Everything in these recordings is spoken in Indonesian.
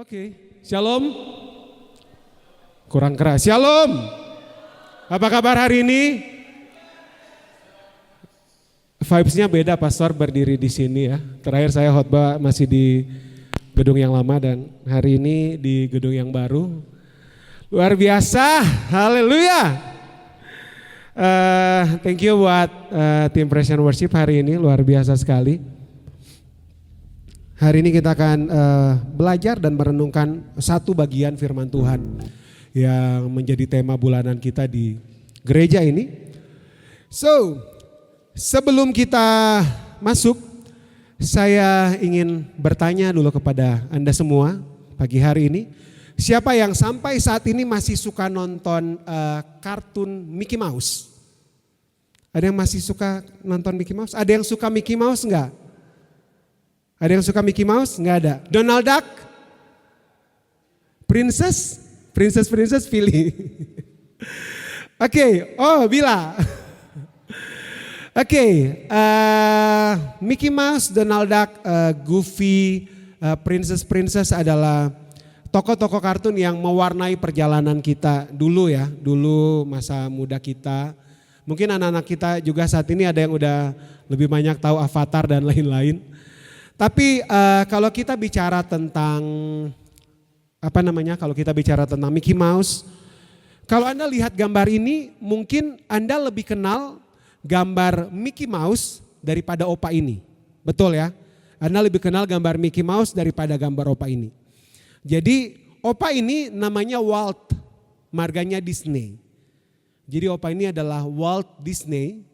Oke, Shalom. Kurang keras. Shalom. Apa kabar hari ini? Vibes-nya beda, Pastor berdiri di sini ya. Terakhir saya khotbah masih di gedung yang lama dan hari ini di gedung yang baru. Luar biasa, haleluya. Thank you buat tim Praise and Worship hari ini, luar biasa sekali. Hari ini kita akan belajar dan merenungkan satu bagian firman Tuhan yang menjadi tema bulanan kita di gereja ini. So, sebelum kita masuk, saya ingin bertanya dulu kepada Anda semua pagi hari ini. Siapa yang sampai saat ini masih suka nonton kartun Mickey Mouse? Ada yang masih suka nonton Mickey Mouse? Ada yang suka Mickey Mouse enggak? Ada yang suka Mickey Mouse? Enggak ada. Donald Duck? Princess pilih. Oke, oh Bila. Oke, Mickey Mouse, Donald Duck, Goofy, Princess adalah tokoh-tokoh kartun yang mewarnai perjalanan kita dulu ya, dulu masa muda kita. Mungkin anak-anak kita juga saat ini ada yang udah lebih banyak tahu Avatar dan lain-lain. Tapi kalau kita bicara tentang kalau kita bicara tentang Mickey Mouse, kalau Anda lihat gambar ini mungkin Anda lebih kenal gambar Mickey Mouse daripada opa ini. Betul ya? Anda lebih kenal gambar Mickey Mouse daripada gambar opa ini. Jadi opa ini namanya Walt, marganya Disney. Jadi opa ini adalah Walt Disney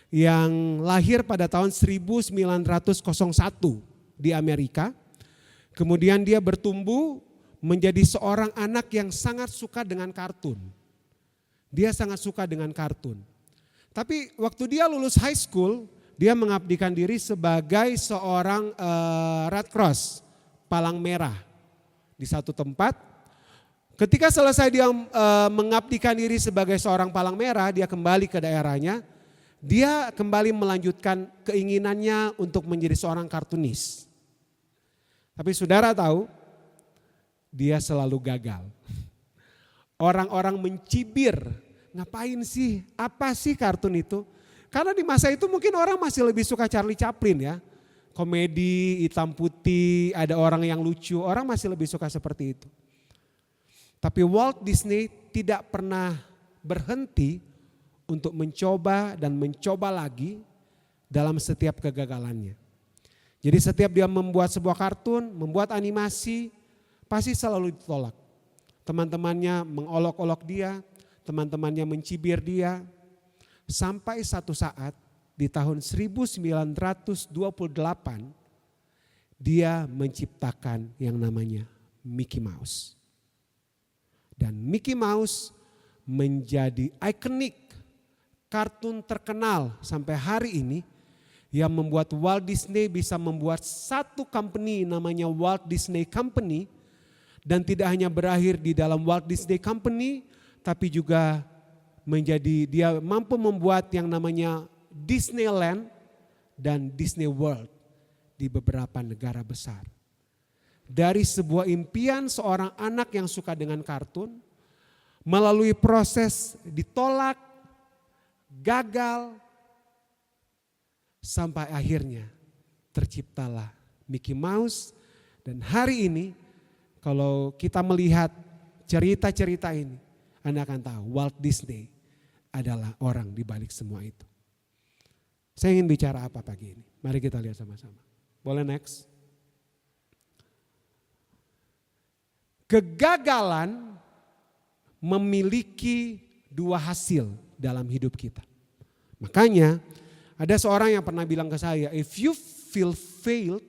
yang lahir pada tahun 1901 di Amerika. Kemudian dia bertumbuh menjadi seorang anak yang sangat suka dengan kartun. Dia sangat suka dengan kartun. Tapi waktu dia lulus high school, dia mengabdikan diri sebagai seorang Red Cross, palang merah di satu tempat. Ketika selesai dia mengabdikan diri sebagai seorang palang merah, dia kembali ke daerahnya. Dia kembali melanjutkan keinginannya untuk menjadi seorang kartunis. Tapi saudara tahu, dia selalu gagal. Orang-orang mencibir, ngapain sih, apa sih kartun itu? Karena di masa itu mungkin orang masih lebih suka Charlie Chaplin ya. Komedi, hitam putih, ada orang yang lucu, orang masih lebih suka seperti itu. Tapi Walt Disney tidak pernah berhenti untuk mencoba dan mencoba lagi dalam setiap kegagalannya. Jadi setiap dia membuat sebuah kartun, membuat animasi, pasti selalu ditolak. Teman-temannya mengolok-olok dia, teman-temannya mencibir dia. Sampai satu saat di tahun 1928 dia menciptakan yang namanya Mickey Mouse. Dan Mickey Mouse menjadi ikonik kartun terkenal sampai hari ini yang membuat Walt Disney bisa membuat satu company namanya Walt Disney Company, dan tidak hanya berakhir di dalam Walt Disney Company tapi juga dia mampu membuat yang namanya Disneyland dan Disney World di beberapa negara besar. Dari sebuah impian seorang anak yang suka dengan kartun, melalui proses ditolak, gagal, sampai akhirnya terciptalah Mickey Mouse. Dan hari ini kalau kita melihat cerita-cerita ini, Anda akan tahu Walt Disney adalah orang di balik semua itu. Saya ingin bicara apa pagi ini? Mari kita lihat sama-sama. Boleh next? Kegagalan memiliki dua hasil dalam hidup kita. Makanya ada seorang yang pernah bilang ke saya, if you feel failed,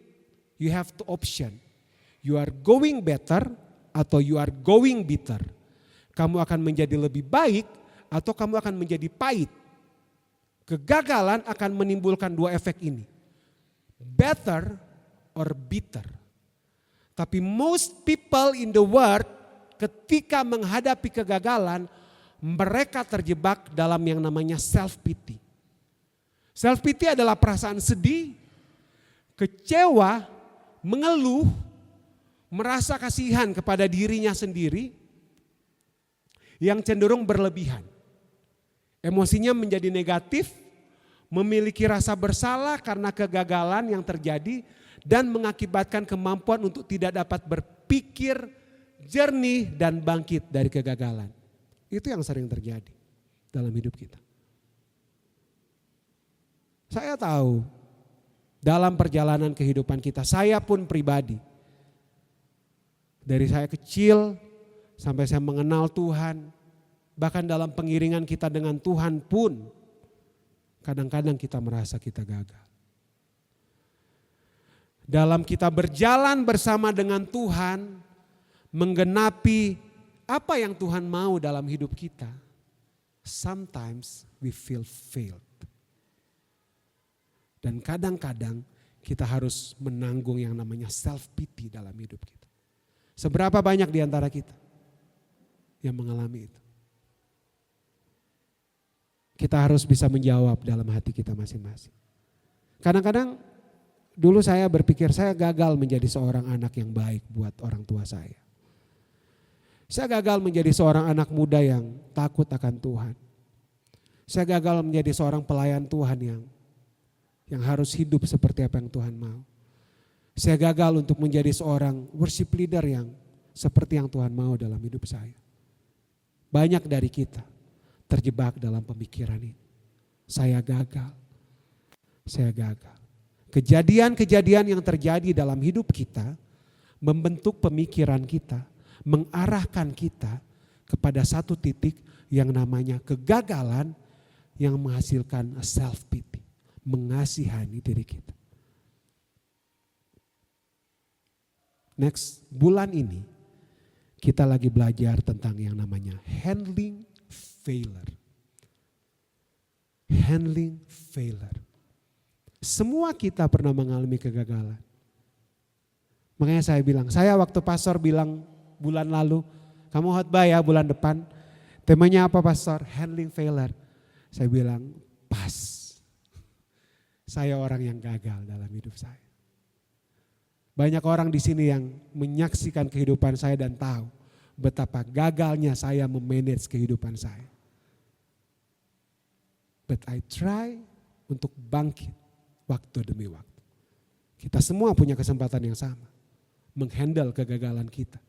you have two option. You are going better atau you are going bitter. Kamu akan menjadi lebih baik atau kamu akan menjadi pahit. Kegagalan akan menimbulkan dua efek ini. Better or bitter. Tapi most people in the world ketika menghadapi kegagalan, mereka terjebak dalam yang namanya self-pity. Self-pity adalah perasaan sedih, kecewa, mengeluh, merasa kasihan kepada dirinya sendiri yang cenderung berlebihan. Emosinya menjadi negatif, memiliki rasa bersalah karena kegagalan yang terjadi dan mengakibatkan kemampuan untuk tidak dapat berpikir jernih dan bangkit dari kegagalan. Itu yang sering terjadi dalam hidup kita. Saya tahu dalam perjalanan kehidupan kita, saya pun pribadi, dari saya kecil sampai saya mengenal Tuhan, bahkan dalam pengiringan kita dengan Tuhan pun, kadang-kadang kita merasa kita gagal. Dalam kita berjalan bersama dengan Tuhan, menggenapi apa yang Tuhan mau dalam hidup kita, sometimes we feel failed. Dan kadang-kadang kita harus menanggung yang namanya self pity dalam hidup kita. Seberapa banyak di antara kita yang mengalami itu? Kita harus bisa menjawab dalam hati kita masing-masing. Kadang-kadang dulu saya berpikir saya gagal menjadi seorang anak yang baik buat orang tua saya. Saya gagal menjadi seorang anak muda yang takut akan Tuhan. Saya gagal menjadi seorang pelayan Tuhan yang harus hidup seperti apa yang Tuhan mau. Saya gagal untuk menjadi seorang worship leader yang seperti yang Tuhan mau dalam hidup saya. Banyak dari kita terjebak dalam pemikiran ini. Saya gagal. Saya gagal. Kejadian-kejadian yang terjadi dalam hidup kita membentuk pemikiran kita, mengarahkan kita kepada satu titik yang namanya kegagalan yang menghasilkan self pity, mengasihani diri kita. Next, bulan ini kita lagi belajar tentang yang namanya handling failure. Handling failure. Semua kita pernah mengalami kegagalan. Makanya saya bilang, saya waktu pastor bilang bulan lalu, kamu khotbah ya bulan depan. Temanya apa pastor? Handling failure. Saya bilang, pas. Saya orang yang gagal dalam hidup saya. Banyak orang di sini yang menyaksikan kehidupan saya dan tahu betapa gagalnya saya memanage kehidupan saya. But I try untuk bangkit waktu demi waktu. Kita semua punya kesempatan yang sama. Menghandle kegagalan kita.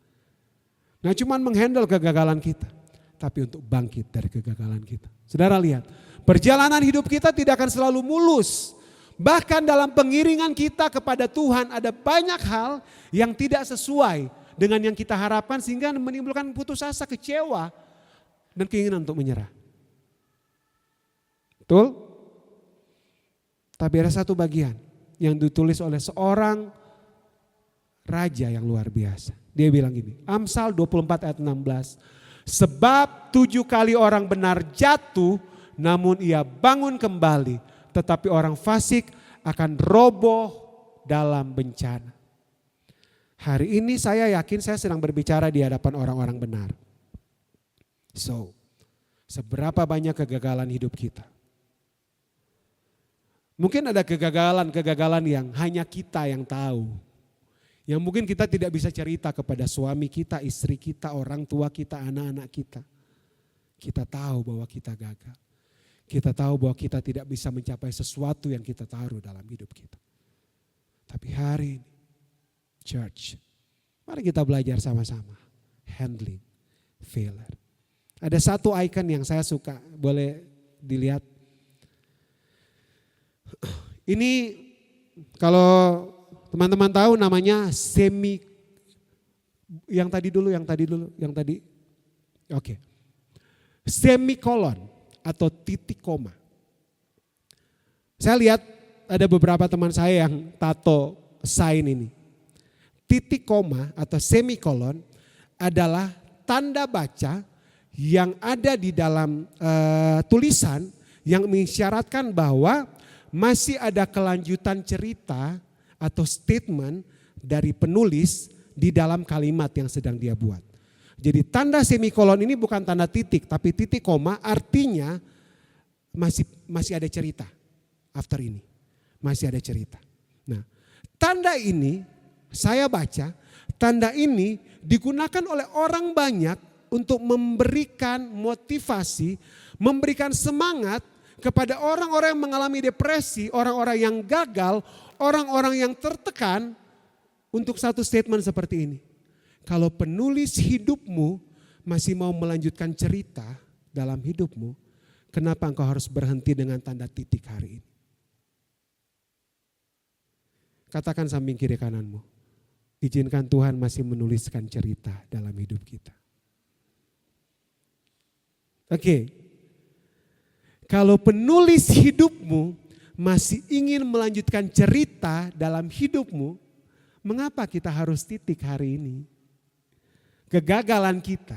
Nah, cuman menghandle kegagalan kita, tapi untuk bangkit dari kegagalan kita. Saudara lihat, perjalanan hidup kita tidak akan selalu mulus. Bahkan dalam pengiringan kita kepada Tuhan ada banyak hal yang tidak sesuai dengan yang kita harapkan sehingga menimbulkan putus asa, kecewa, dan keinginan untuk menyerah. Betul? Tapi ada satu bagian yang ditulis oleh seorang raja yang luar biasa. Dia bilang gini, Amsal 24 ayat 16. Sebab 7 kali orang benar jatuh namun ia bangun kembali. Tetapi orang fasik akan roboh dalam bencana. Hari ini saya yakin saya sedang berbicara di hadapan orang-orang benar. So, seberapa banyak kegagalan hidup kita? Mungkin ada kegagalan-kegagalan yang hanya kita yang tahu. Yang mungkin kita tidak bisa cerita kepada suami kita, istri kita, orang tua kita, anak-anak kita. Kita tahu bahwa kita gagal. Kita tahu bahwa kita tidak bisa mencapai sesuatu yang kita taruh dalam hidup kita. Tapi hari ini, church, mari kita belajar sama-sama. Handling failure. Ada satu icon yang saya suka, boleh dilihat. Ini kalau teman-teman tahu namanya Oke. Semikolon atau titik koma. Saya lihat ada beberapa teman saya yang tato sign ini. Titik koma atau semikolon adalah tanda baca yang ada di dalam tulisan yang mengisyaratkan bahwa masih ada kelanjutan cerita atau statement dari penulis di dalam kalimat yang sedang dia buat. Jadi tanda semikolon ini bukan tanda titik, tapi titik koma artinya masih ada cerita after ini. Masih ada cerita. Nah, tanda ini saya baca, Tanda ini digunakan oleh orang banyak untuk memberikan motivasi, memberikan semangat kepada orang-orang yang mengalami depresi, orang-orang yang gagal, orang-orang yang tertekan untuk satu statement seperti ini. Kalau penulis hidupmu masih mau melanjutkan cerita dalam hidupmu, kenapa engkau harus berhenti dengan tanda titik hari ini? Katakan samping kiri kananmu, izinkan Tuhan masih menuliskan cerita dalam hidup kita. Oke, kalau penulis hidupmu masih ingin melanjutkan cerita dalam hidupmu, mengapa kita harus titik hari ini? Kegagalan kita,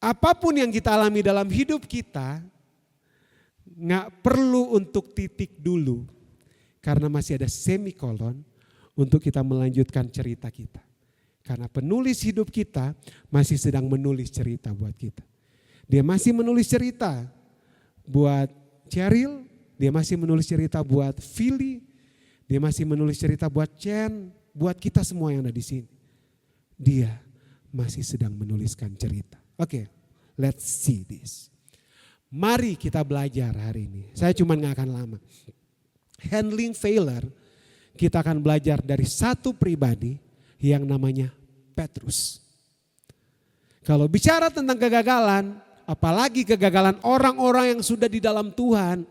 apapun yang kita alami dalam hidup kita, gak perlu untuk titik dulu. Karena masih ada semikolon untuk kita melanjutkan cerita kita. Karena penulis hidup kita masih sedang menulis cerita buat kita. Dia masih menulis cerita buat Cheryl, dia masih menulis cerita buat Philly, dia masih menulis cerita buat Chen, buat kita semua yang ada di sini. Dia masih sedang menuliskan cerita. Oke, let's see this. Mari kita belajar hari ini. Saya cuma gak akan lama. Handling failure, kita akan belajar dari satu pribadi yang namanya Petrus. Kalau bicara tentang kegagalan, apalagi kegagalan orang-orang yang sudah di dalam Tuhan.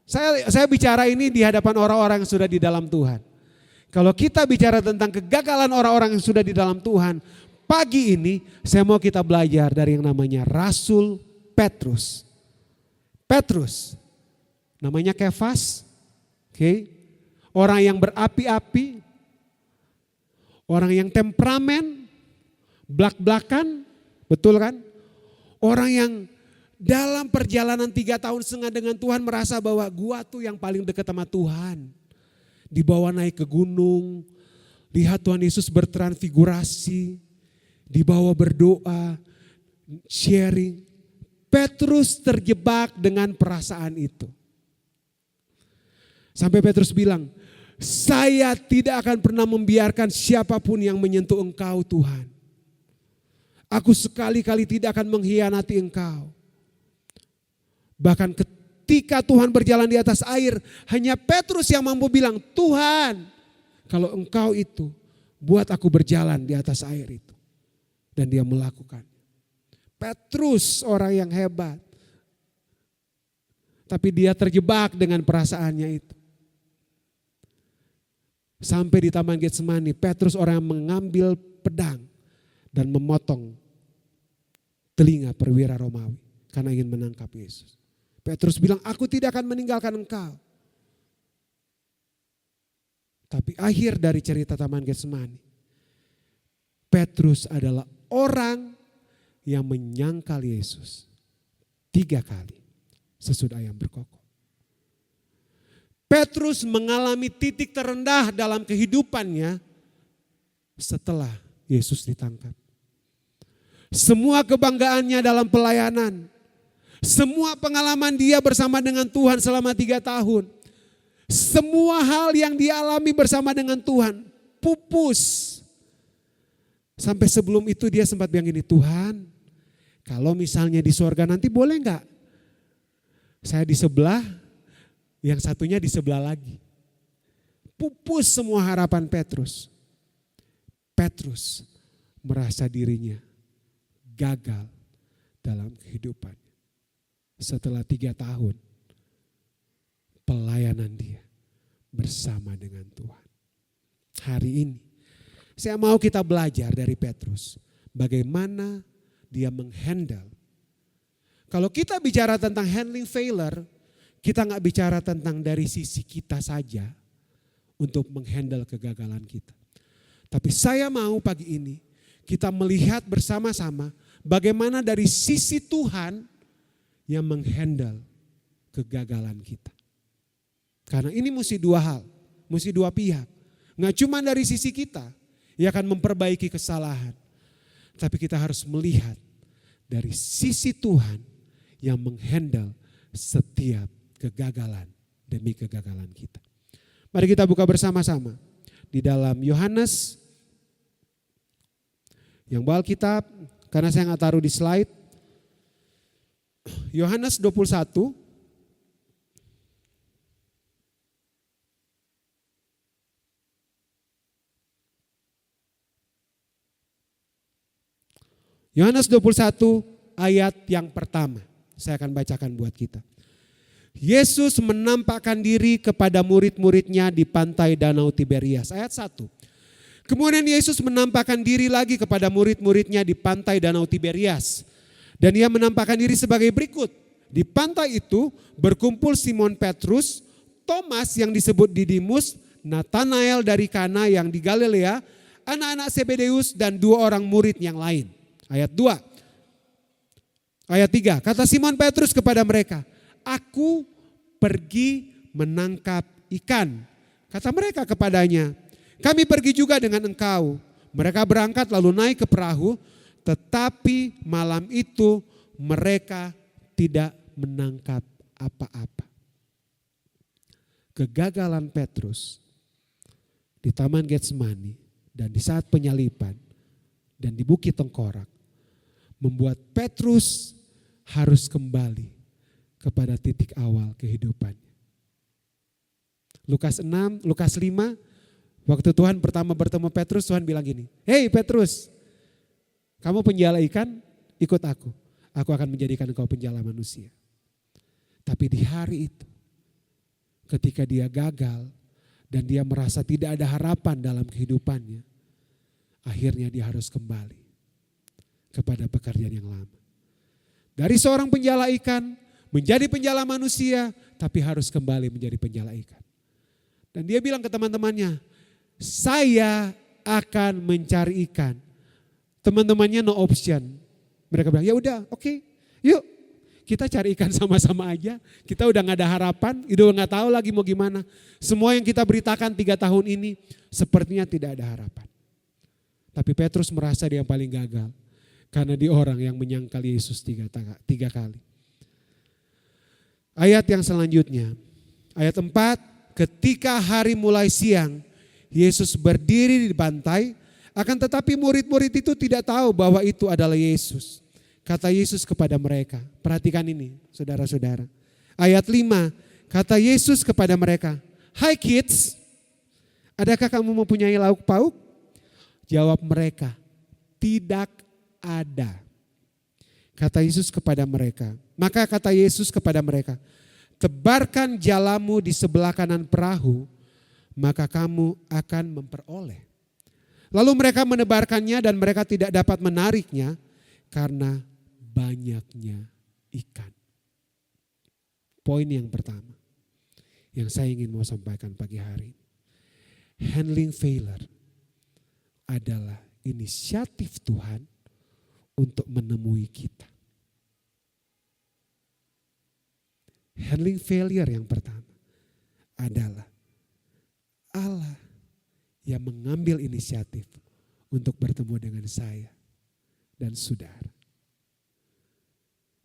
Saya bicara ini di hadapan orang-orang yang sudah di dalam Tuhan. Kalau kita bicara tentang kegagalan orang-orang yang sudah di dalam Tuhan, pagi ini saya mau kita belajar dari yang namanya Rasul Petrus. Petrus, namanya Kefas, orang yang berapi-api, orang yang temperamen, blak-blakan, betul kan? Orang yang dalam perjalanan 3,5 tahun dengan Tuhan merasa bahwa gua tuh yang paling dekat sama Tuhan. Dibawa naik ke gunung, lihat Tuhan Yesus bertransfigurasi, dibawa berdoa, sharing. Petrus terjebak dengan perasaan itu. Sampai Petrus bilang, saya tidak akan pernah membiarkan siapapun yang menyentuh engkau Tuhan. Aku sekali-kali tidak akan mengkhianati engkau. Bahkan ketika Tuhan berjalan di atas air, hanya Petrus yang mampu bilang, Tuhan kalau engkau itu buat aku berjalan di atas air itu. Dan dia melakukan. Petrus orang yang hebat. Tapi dia terjebak dengan perasaannya itu. Sampai di Taman Getsemani, Petrus orang yang mengambil pedang dan memotong telinga perwira Romawi karena ingin menangkap Yesus. Petrus bilang, aku tidak akan meninggalkan engkau. Tapi akhir dari cerita Taman Getsemani, Petrus adalah orang yang menyangkal Yesus 3 kali sesudah ayam berkokok. Petrus mengalami titik terendah dalam kehidupannya setelah Yesus ditangkap. Semua kebanggaannya dalam pelayanan, semua pengalaman dia bersama dengan Tuhan selama 3 tahun, semua hal yang dia alami bersama dengan Tuhan pupus. Sampai sebelum itu dia sempat bilang gini, Tuhan kalau misalnya di surga nanti boleh enggak saya di sebelah, yang satunya di sebelah lagi. Pupus semua harapan Petrus. Petrus merasa dirinya gagal dalam kehidupan. Setelah 3 tahun pelayanan dia bersama dengan Tuhan. Hari ini saya mau kita belajar dari Petrus. Bagaimana dia menghandle. Kalau kita bicara tentang handling failure, kita gak bicara tentang dari sisi kita saja untuk menghandle kegagalan kita. Tapi saya mau pagi ini kita melihat bersama-sama bagaimana dari sisi Tuhan yang menghandle kegagalan kita. Karena ini mesti 2 hal, mesti 2 pihak. Gak cuma dari sisi kita yang akan memperbaiki kesalahan. Tapi kita harus melihat dari sisi Tuhan yang menghandle setiap kegagalan demi kegagalan kita. Mari kita buka bersama-sama di dalam Yohanes Yang bawa Alkitab, karena saya nggak taruh di slide, Yohanes 21. Yohanes 21 ayat yang pertama. Saya akan bacakan buat kita. Yesus menampakkan diri kepada murid-muridnya di pantai Danau Tiberias. Ayat 1. Kemudian Yesus menampakkan diri lagi kepada murid-muridnya di pantai Danau Tiberias. Dan ia menampakkan diri sebagai berikut. Di pantai itu berkumpul Simon Petrus, Thomas yang disebut Didimus, Nathanael dari Kana yang di Galilea, anak-anak Zebedeus dan 2 orang murid yang lain. Ayat 2. Ayat 3. Kata Simon Petrus kepada mereka, "Aku pergi menangkap ikan." Kata mereka kepadanya, "Kami pergi juga dengan engkau." Mereka berangkat lalu naik ke perahu, tetapi malam itu mereka tidak menangkap apa-apa. Kegagalan Petrus di Taman Getsemani dan di saat penyaliban dan di Bukit Tengkorak membuat Petrus harus kembali kepada titik awal kehidupannya. Lukas 6, Lukas 5, waktu Tuhan pertama bertemu Petrus, Tuhan bilang gini, "Hei Petrus, kamu penjala ikan, ikut aku. Aku akan menjadikan engkau penjala manusia." Tapi di hari itu, ketika dia gagal dan dia merasa tidak ada harapan dalam kehidupannya, akhirnya dia harus kembali kepada pekerjaan yang lama. Dari seorang penjala ikan menjadi penjala manusia, tapi harus kembali menjadi penjala ikan. Dan dia bilang ke teman-temannya, "Saya akan mencari ikan." Teman-temannya no option. Mereka bilang, "Ya udah, oke, yuk kita cari ikan sama-sama aja. Kita udah gak ada harapan, udah gak tahu lagi mau gimana. Semua yang kita beritakan 3 tahun ini sepertinya tidak ada harapan." Tapi Petrus merasa dia yang paling gagal. Karena dia orang yang menyangkal Yesus 3 kali. Ayat yang selanjutnya. Ayat 4. Ketika hari mulai siang, Yesus berdiri di pantai. Akan tetapi murid-murid itu tidak tahu bahwa itu adalah Yesus. Kata Yesus kepada mereka. Perhatikan ini saudara-saudara. Ayat 5. Kata Yesus kepada mereka. "Hai kids, adakah kamu mempunyai lauk pauk?" Jawab mereka, "Tidak ada." Kata Yesus kepada mereka. Maka kata Yesus kepada mereka, "Tebarkan jalamu di sebelah kanan perahu, maka kamu akan memperoleh." Lalu mereka menebarkannya dan mereka tidak dapat menariknya karena banyaknya ikan. Poin yang pertama yang saya ingin mau sampaikan pagi hari ini. Handling failure adalah inisiatif Tuhan untuk menemui kita. Handling failure yang pertama adalah Allah yang mengambil inisiatif untuk bertemu dengan saya dan saudara.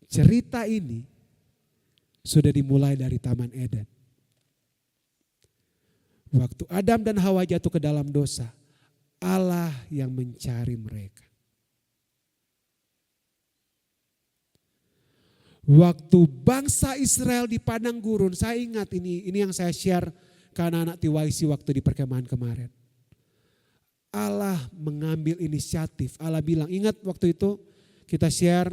Cerita ini sudah dimulai dari Taman Eden. Waktu Adam dan Hawa jatuh ke dalam dosa, Allah yang mencari mereka. Waktu bangsa Israel di padang gurun, saya ingat ini yang saya share ke anak-anak TYC waktu di perkemahan kemarin. Allah mengambil inisiatif, Allah bilang, ingat waktu itu kita share,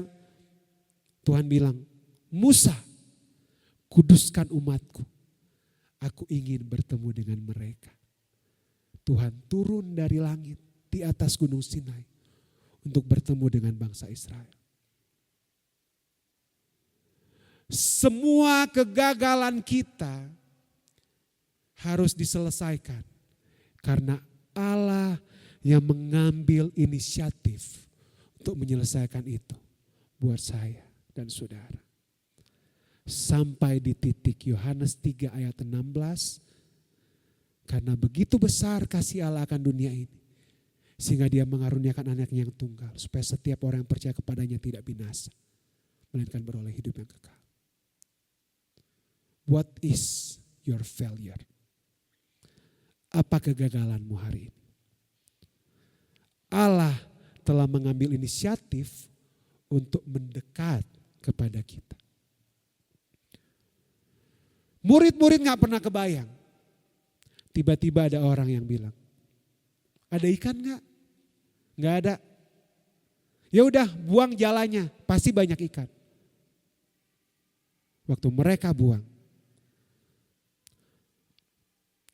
Tuhan bilang, "Musa, kuduskan umatku, aku ingin bertemu dengan mereka." Tuhan turun dari langit di atas gunung Sinai untuk bertemu dengan bangsa Israel. Semua kegagalan kita harus diselesaikan karena Allah yang mengambil inisiatif untuk menyelesaikan itu buat saya dan saudara. Sampai di titik Yohanes 3 ayat 16, karena begitu besar kasih Allah akan dunia ini, sehingga dia mengaruniakan anaknya yang tunggal, supaya setiap orang yang percaya kepadanya tidak binasa, melainkan beroleh hidup yang kekal. What is your failure? Apa kegagalanmu hari ini? Allah telah mengambil inisiatif untuk mendekat kepada kita. Murid-murid gak pernah kebayang. Tiba-tiba ada orang yang bilang, ada ikan gak? Gak ada. Ya udah, buang jalannya, pasti banyak ikan. Waktu mereka buang,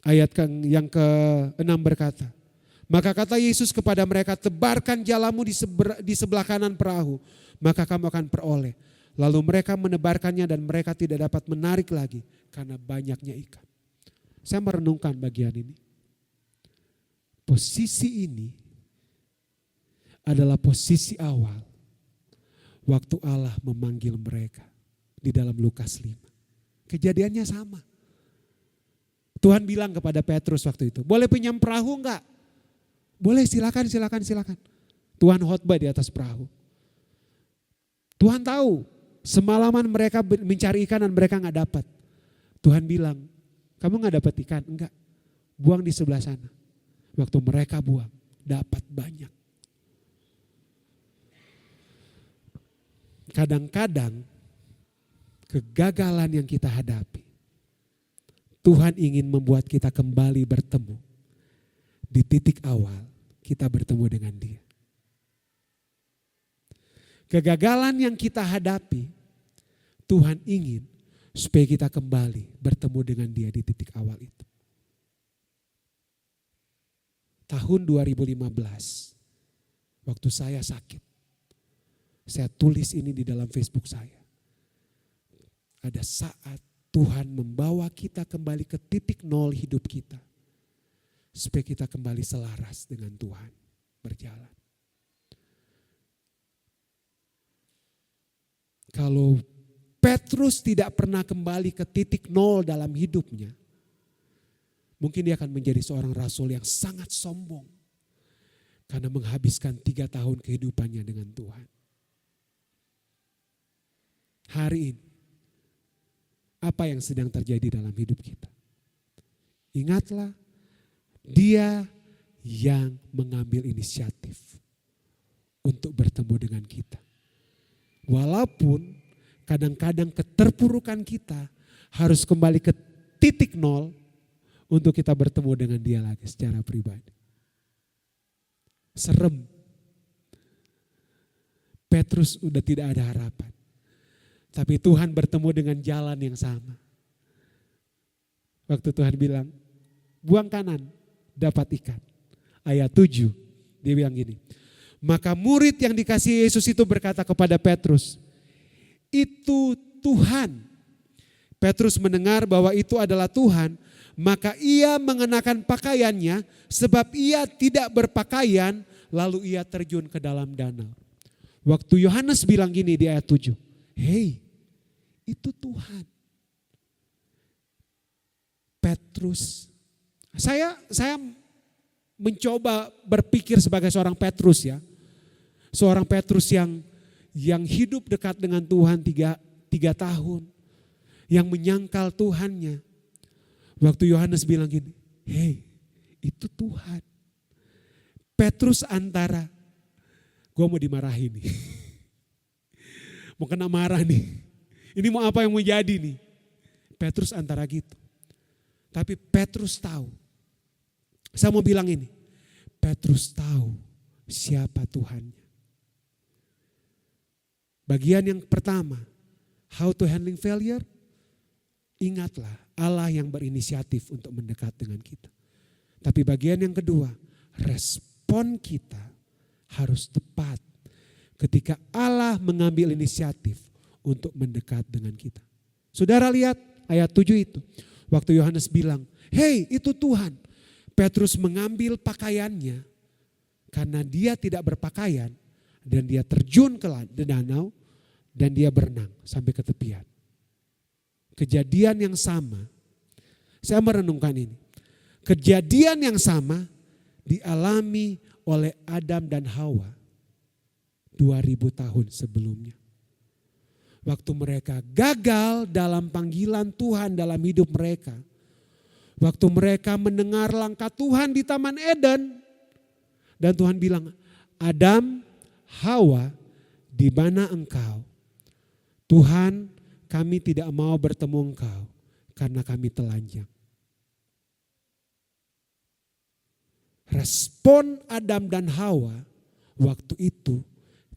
ayat yang ke-6 berkata, maka kata Yesus kepada mereka, tebarkan jalamu di sebelah kanan perahu, maka kamu akan peroleh. Lalu mereka menebarkannya dan mereka tidak dapat menarik lagi karena banyaknya ikan. Saya merenungkan bagian ini. Posisi ini adalah posisi awal waktu Allah memanggil mereka di dalam Lukas 5. Kejadiannya sama. Tuhan bilang kepada Petrus waktu itu, boleh pinjam perahu enggak? Boleh, silakan. Tuhan khotbah di atas perahu. Tuhan tahu semalaman mereka mencari ikan dan mereka enggak dapat. Tuhan bilang, kamu enggak dapat ikan? Enggak, buang di sebelah sana. Waktu mereka buang, dapat banyak. Kadang-kadang kegagalan yang kita hadapi, Tuhan ingin membuat kita kembali bertemu di titik awal kita bertemu dengan Dia. Kegagalan yang kita hadapi, Tuhan ingin supaya kita kembali bertemu dengan Dia di titik awal itu. Tahun 2015, waktu saya sakit, saya tulis ini di dalam Facebook saya. Ada saat Tuhan membawa kita kembali ke titik nol hidup kita. Supaya kita kembali selaras dengan Tuhan berjalan. Kalau Petrus tidak pernah kembali ke titik nol dalam hidupnya, mungkin dia akan menjadi seorang rasul yang sangat sombong. Karena menghabiskan 3 tahun kehidupannya dengan Tuhan. Hari ini, apa yang sedang terjadi dalam hidup kita? Ingatlah, Dia yang mengambil inisiatif untuk bertemu dengan kita. Walaupun kadang-kadang keterpurukan kita harus kembali ke titik nol untuk kita bertemu dengan Dia lagi secara pribadi. Serem. Petrus udah tidak ada harapan. Tapi Tuhan bertemu dengan jalan yang sama. Waktu Tuhan bilang, buang kanan, dapat ikan. Ayat 7, dia bilang gini. Maka murid yang dikasihi Yesus itu berkata kepada Petrus, itu Tuhan. Petrus mendengar bahwa itu adalah Tuhan, maka ia mengenakan pakaiannya sebab ia tidak berpakaian, lalu ia terjun ke dalam danau. Waktu Yohanes bilang gini di ayat 7, hei, itu Tuhan. Petrus, saya mencoba berpikir sebagai seorang Petrus ya. Seorang Petrus yang hidup dekat dengan Tuhan 3 tahun. Yang menyangkal Tuhannya. Waktu Yohanes bilang gini, hei, itu Tuhan. Petrus antara, gue mau dimarahin nih. Mau kena marah nih. Ini mau apa yang mau jadi nih? Petrus antara gitu. Tapi Petrus tahu. Saya mau bilang ini. Petrus tahu siapa Tuhannya. Bagian yang pertama, how to handling failure. Ingatlah Allah yang berinisiatif untuk mendekat dengan kita. Tapi bagian yang kedua, respon kita harus tepat ketika Allah mengambil inisiatif untuk mendekat dengan kita. Saudara lihat ayat 7 itu. Waktu Yohanes bilang, hei itu Tuhan. Petrus mengambil pakaiannya karena dia tidak berpakaian. Dan dia terjun ke danau dan dia berenang sampai ke tepian. Kejadian yang sama, saya merenungkan ini. Kejadian yang sama dialami oleh Adam dan Hawa 2000 tahun sebelumnya. Waktu mereka gagal dalam panggilan Tuhan dalam hidup mereka. Waktu mereka mendengar langkah Tuhan di Taman Eden. Dan Tuhan bilang, Adam, Hawa, di mana engkau? Tuhan, kami tidak mau bertemu engkau karena kami telanjang. Respon Adam dan Hawa waktu itu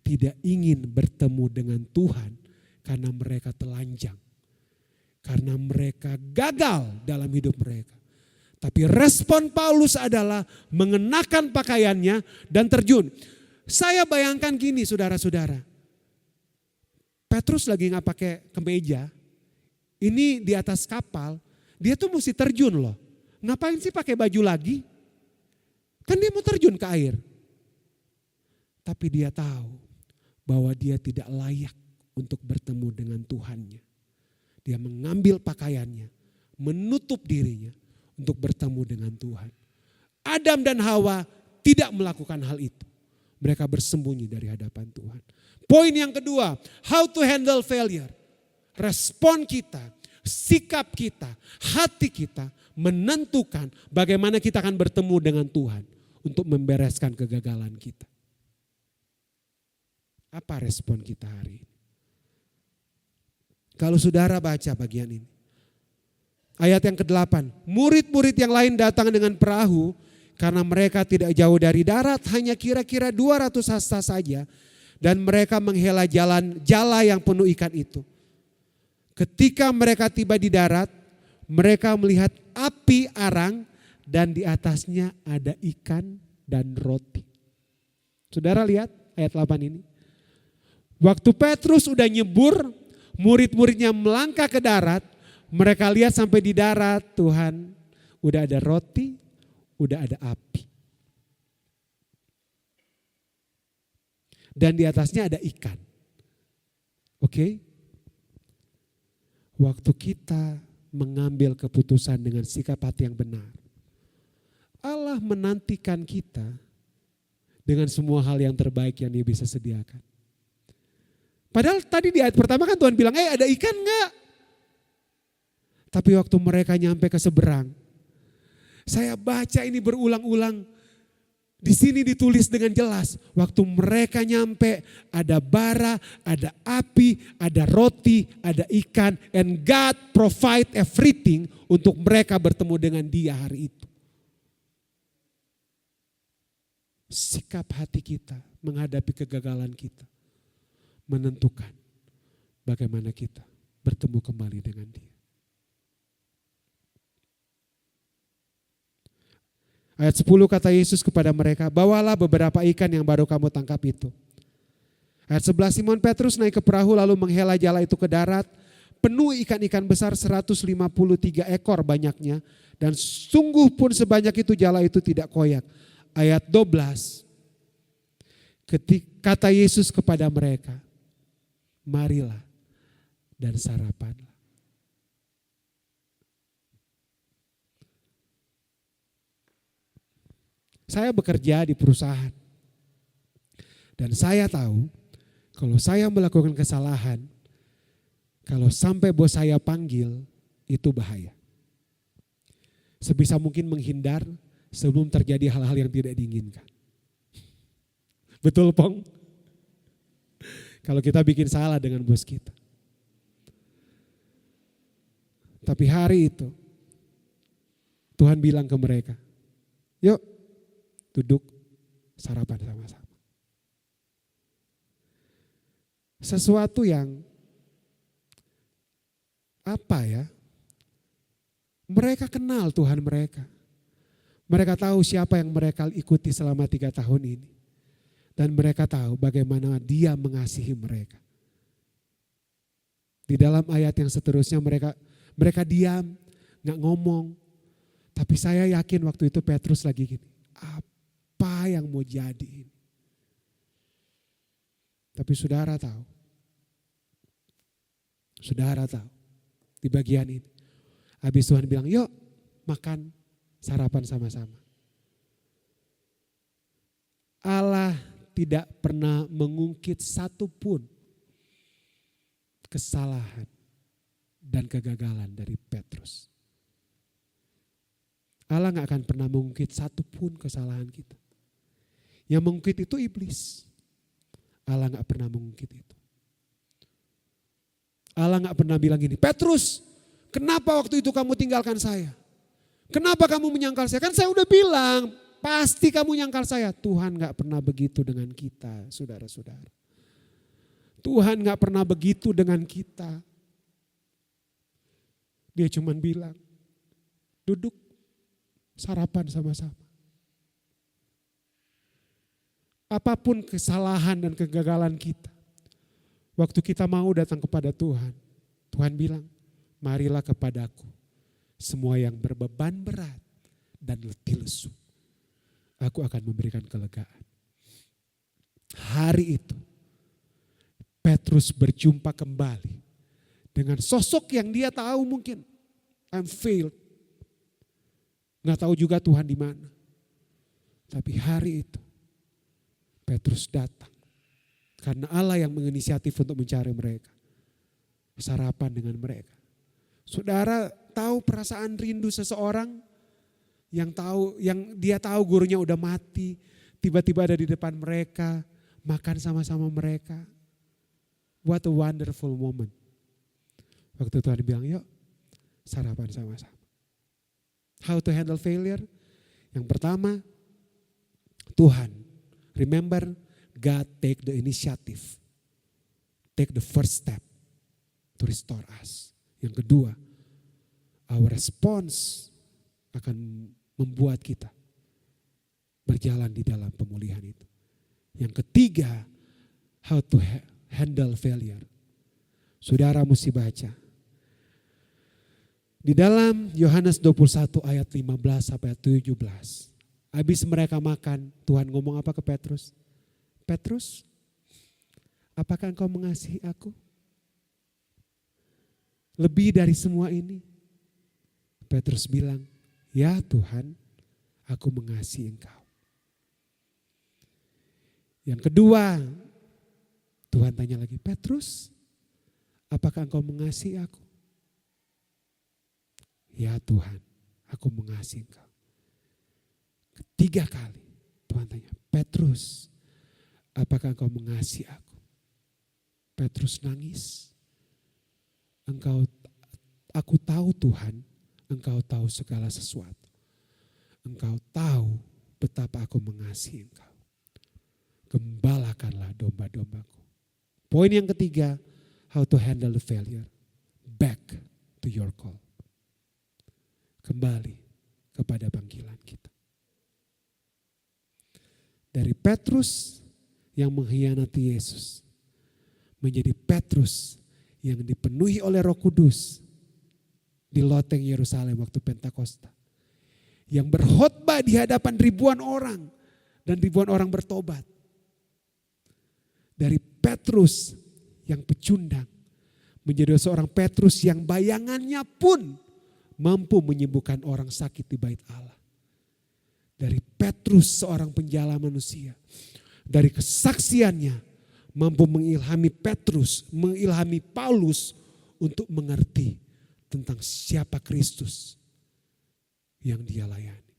tidak ingin bertemu dengan Tuhan karena mereka telanjang. Karena mereka gagal dalam hidup mereka. Tapi respon Paulus adalah mengenakan pakaiannya dan terjun. Saya bayangkan gini saudara-saudara. Petrus lagi gak pakai kemeja. Ini di atas kapal. Dia tuh mesti terjun loh. Ngapain sih pakai baju lagi? Kan dia mau terjun ke air. Tapi dia tahu bahwa dia tidak layak untuk bertemu dengan Tuhannya. Dia mengambil pakaiannya, menutup dirinya untuk bertemu dengan Tuhan. Adam dan Hawa tidak melakukan hal itu. Mereka bersembunyi dari hadapan Tuhan. Poin yang kedua, how to handle failure. Respon kita, sikap kita, hati kita menentukan bagaimana kita akan bertemu dengan Tuhan untuk membereskan kegagalan kita. Apa respon kita hari ini? Kalau saudara baca bagian ini. Ayat yang ke-8. Murid-murid yang lain datang dengan perahu karena mereka tidak jauh dari darat, hanya kira-kira 200 hasta saja. Dan mereka menghela jala yang penuh ikan itu. Ketika mereka tiba di darat, mereka melihat api arang dan di atasnya ada ikan dan roti. Saudara lihat ayat 8 ini. Waktu Petrus udah nyebur, murid-muridnya melangkah ke darat, mereka lihat sampai di darat, Tuhan udah ada roti, udah ada api. Dan di atasnya ada ikan. Oke? Waktu kita mengambil keputusan dengan sikap hati yang benar, Allah menantikan kita dengan semua hal yang terbaik yang Dia bisa sediakan. Padahal tadi di ayat pertama kan Tuhan bilang, ada ikan enggak? Tapi waktu mereka nyampe ke seberang, saya baca ini berulang-ulang. Di sini ditulis dengan jelas, waktu mereka nyampe ada bara, ada api, ada roti, ada ikan, and God provide everything untuk mereka bertemu dengan Dia hari itu. Sikap hati kita menghadapi kegagalan kita menentukan bagaimana kita bertemu kembali dengan Dia. Ayat 10 kata Yesus kepada mereka, bawalah beberapa ikan yang baru kamu tangkap itu. Ayat 11, Simon Petrus naik ke perahu lalu menghela jala itu ke darat. Penuh ikan-ikan besar 153 ekor banyaknya. Dan sungguh pun sebanyak itu jala itu tidak koyak. Ayat 12, kata Yesus kepada mereka, marilah dan sarapanlah. Saya bekerja di perusahaan. Dan saya tahu kalau saya melakukan kesalahan, kalau sampai bos saya panggil, itu bahaya. Sebisa mungkin menghindar sebelum terjadi hal-hal yang tidak diinginkan. Betul, Pong? Kalau kita bikin salah dengan bos kita. Tapi hari itu, Tuhan bilang ke mereka, yuk, duduk sarapan sama-sama. Sesuatu yang mereka kenal Tuhan mereka. Mereka tahu siapa yang mereka ikuti selama 3 tahun ini. Dan mereka tahu bagaimana Dia mengasihi mereka. Di dalam ayat yang seterusnya mereka diam, gak ngomong. Tapi saya yakin waktu itu Petrus lagi gini, apa yang mau jadi ini? Tapi saudara tahu di bagian ini. Habis Tuhan bilang, yuk makan sarapan sama-sama. Allah tidak pernah mengungkit satupun kesalahan dan kegagalan dari Petrus. Allah gak akan pernah mengungkit satupun kesalahan kita. Yang mengungkit itu iblis. Allah gak pernah mengungkit itu. Allah gak pernah bilang gini, Petrus, kenapa waktu itu kamu tinggalkan saya? Kenapa kamu menyangkal saya? Kan saya udah bilang, pasti kamu nyangkal saya. Tuhan gak pernah begitu dengan kita, saudara-saudara. Tuhan gak pernah begitu dengan kita. Dia cuma bilang, duduk sarapan sama-sama. Apapun kesalahan dan kegagalan kita, waktu kita mau datang kepada Tuhan, Tuhan bilang, marilah kepadaku semua yang berbeban berat dan letih lesu. Aku akan memberikan kelegaan. Hari itu, Petrus berjumpa kembali dengan sosok yang dia tahu mungkin, I'm failed. Gak tahu juga Tuhan di mana. Tapi hari itu Petrus datang. Karena Allah yang menginisiatif untuk mencari mereka. Sarapan dengan mereka. Saudara tahu perasaan rindu seseorang yang dia tahu gurunya udah mati. Tiba-tiba ada di depan mereka. Makan sama-sama mereka. What a wonderful moment. Waktu Tuhan bilang yuk sarapan sama-sama. How to handle failure? Yang pertama, Tuhan, remember God take the initiative. Take the first step to restore us. Yang kedua, our response akan membuat kita berjalan di dalam pemulihan itu. Yang ketiga, how to handle failure. Saudara mesti baca. Di dalam Yohanes 21 ayat 15 sampai 17. Habis mereka makan, Tuhan ngomong apa ke Petrus? Petrus, apakah engkau mengasihi aku? Lebih dari semua ini. Petrus bilang, ya Tuhan, aku mengasihi engkau. Yang kedua, Tuhan tanya lagi, Petrus, apakah engkau mengasihi aku? Ya Tuhan, aku mengasihi engkau. Ketiga kali Tuhan tanya, Petrus, apakah engkau mengasihi aku? Petrus nangis. Aku tahu Tuhan, engkau tahu segala sesuatu. Engkau tahu betapa aku mengasihi engkau. Gembalakanlah domba-dombaku. Poin yang ketiga, how to handle the failure. Back to your call. Kembali kepada panggilan kita. Dari Petrus yang mengkhianati Yesus menjadi Petrus yang dipenuhi oleh Roh Kudus di loteng Yerusalem waktu Pentakosta. Yang berkhotbah di hadapan ribuan orang dan ribuan orang bertobat. Dari Petrus yang pecundang menjadi seorang Petrus yang bayangannya pun mampu menyembuhkan orang sakit di bait Allah. Dari Petrus seorang penjala manusia. Dari kesaksiannya mampu mengilhami Petrus, mengilhami Paulus untuk mengerti tentang siapa Kristus yang dia layani.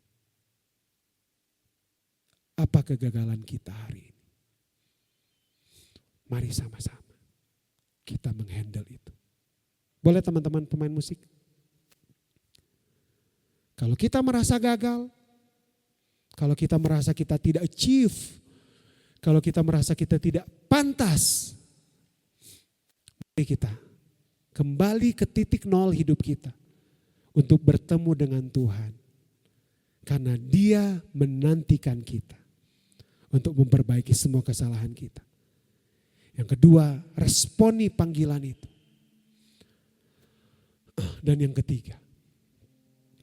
Apa kegagalan kita hari ini? Mari sama-sama kita menghandle itu. Boleh teman-teman pemain musik? Kalau kita merasa gagal, kalau kita merasa kita tidak achieve, kalau kita merasa kita tidak pantas, mari kita kembali ke titik nol hidup kita untuk bertemu dengan Tuhan. Karena Dia menantikan kita untuk memperbaiki semua kesalahan kita. Yang kedua, responi panggilan itu. Dan yang ketiga,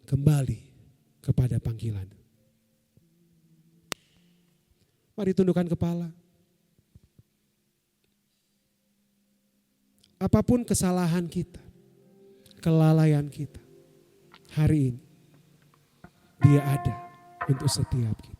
kembali kepada panggilan. Mari tundukkan kepala. Apapun kesalahan kita, kelalaian kita, hari ini Dia ada untuk setiap kita.